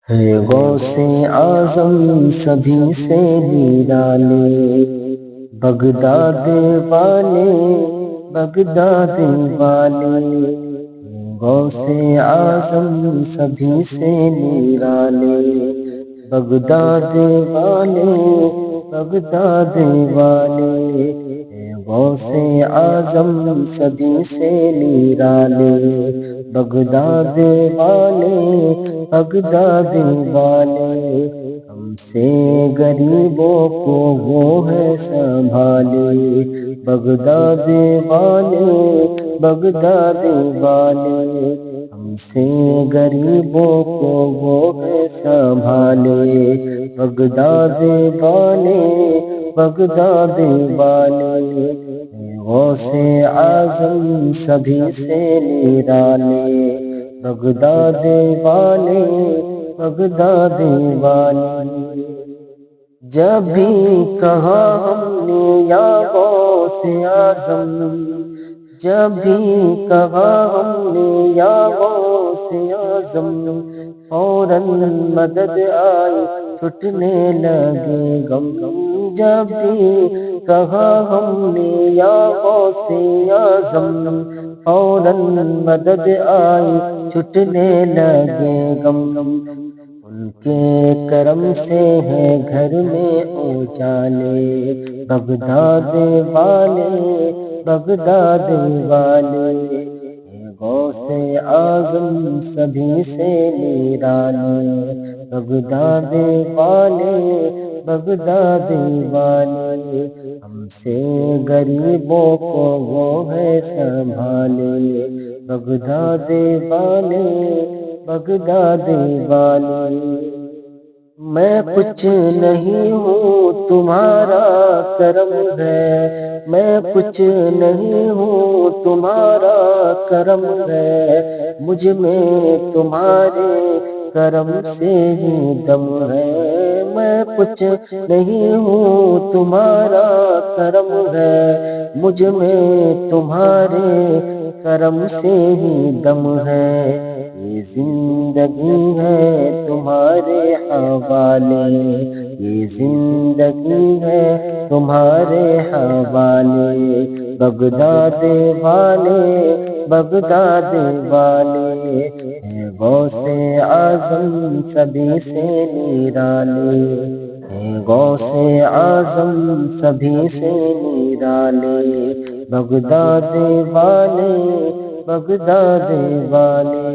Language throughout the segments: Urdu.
ہے غوث اعظم سبھی سے نرانے، بغداد والے بغداد والے، غوث اعظم سبھی سے نرانے، بغداد والے بغداد والے، غوث اعظم سبھی سے نرانے، بغداد والے بغداد والے، ہم سے غریبوں کو وہ ہے سنبھالے، بغداد والے بغداد والے، ہم سے غریبوں کو وہ ہے سنبھالے، بغداد والے بغداد والے، غوث اعظم سبھی سے نرانے، بغداد والے بغداد والے، جب بھی کہا ہم نے یا غوث اعظم، جب بھی کہا ہم نے یا غوث اعظم، فوراً مدد آئی چھٹنے لگے غم، جب بھی کہا ہم نے یا غوث اعظم، فوراً مدد آئی چھٹنے لگے غم، ان کے کرم سے ہے گھر میں اجالے، بغداد والے بغداد والے، غوث اعظم سبھی سے نرانے، بغداد والے بغداد والے، ہم سے غریبوں کو وہ ہے سنبھالے، بغداد والے بغداد والے، میں کچھ نہیں ہوں تمہارا کرم ہے، میں کچھ نہیں ہوں تمہارا کرم ہے، مجھ میں تمہارے کرم سے ہی دم ہے، میں کچھ نہیں ہوں تمہارا کرم ہے، مجھ میں تمہارے کرم سے ہی دم ہے، یہ زندگی ہے تمہارے حوالے، یہ زندگی ہے تمہارے حوالے، بغداد والے بغداد والے، اے غوث اعظم سبھی سے نرانے، اے غوث اعظم سبھی سے نرانے، بغداد والے بغداد والے،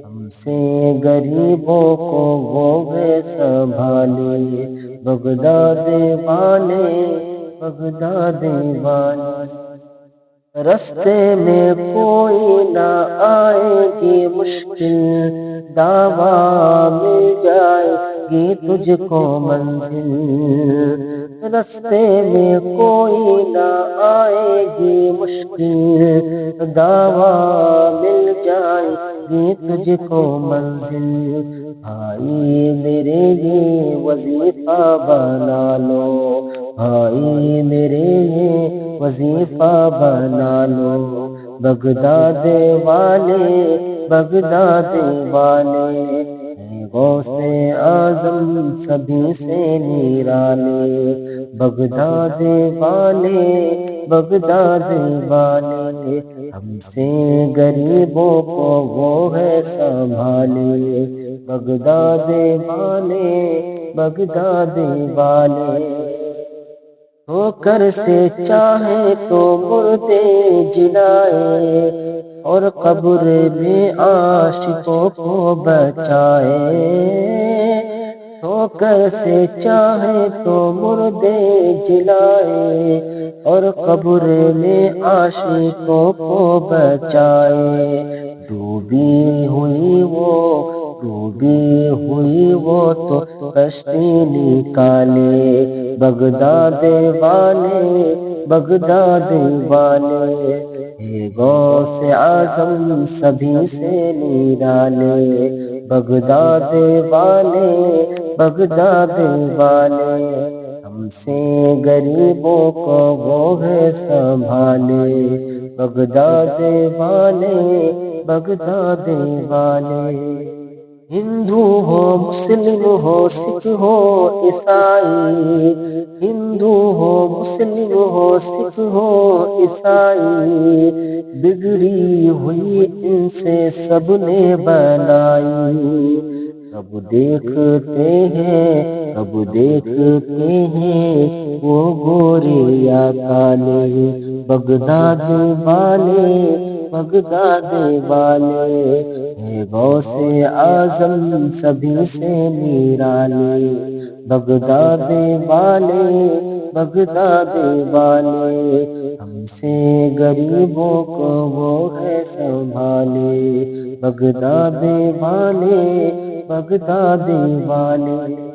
ہم سے غریبوں کو وہ ہے سنبھالے، بغداد والے بغداد والے، رستے میں کوئی نہ آئے گی مشکل، دعویٰ مل جائے گی تجھ کو منزل، رستے میں کوئی نہ آئے گی مشکل، دعویٰ مل جائے گی تجھ کو منزل، بھائی میرے یہ وظیفہ بنا لو، بھائی میرے یہ وظیفہ بنا لو، بغداد والے بغداد والے، اے غوث اعظم سبھی سے نرانے، بغداد والے بغداد والے، ہم سے غریبوں کو وہ ہے سنبھالے، بغداد والے بغداد والے، ٹھوکر سے چاہے تو مردے جلائے، اور قبر میں عاشقوں کو بچائے، ٹھوکر سے چاہے تو مردے جلائے، اور قبر میں عاشقوں کو بچائے، ڈوبی ہوئی وہ تو کشتی نکالے، بغداد والے بغداد والے، اے غوث اعظم سبھی سے نرانے، بغداد والے بغداد والے، ہم سے غریبوں کو وہ ہے سنبھالے، بغداد والے بغداد والے، ہندو ہو مسلم ہو سکھ ہو عیسائی، ہندو ہو مسلم ہو سکھ ہو عیسائی، بگڑی ہوئی ان سے سب نے بنائی، کب دیکھتے ہیں کب دیکھتے ہیں وہ گورے یا کالے، بغداد والے بغداد والے، ہے غوث اعظم سبھی سے نرانے، بغداد والے بغداد والے، ہم سے غریبوں کو وہ ہے سنبھالے، بغداد والے بغداد والے۔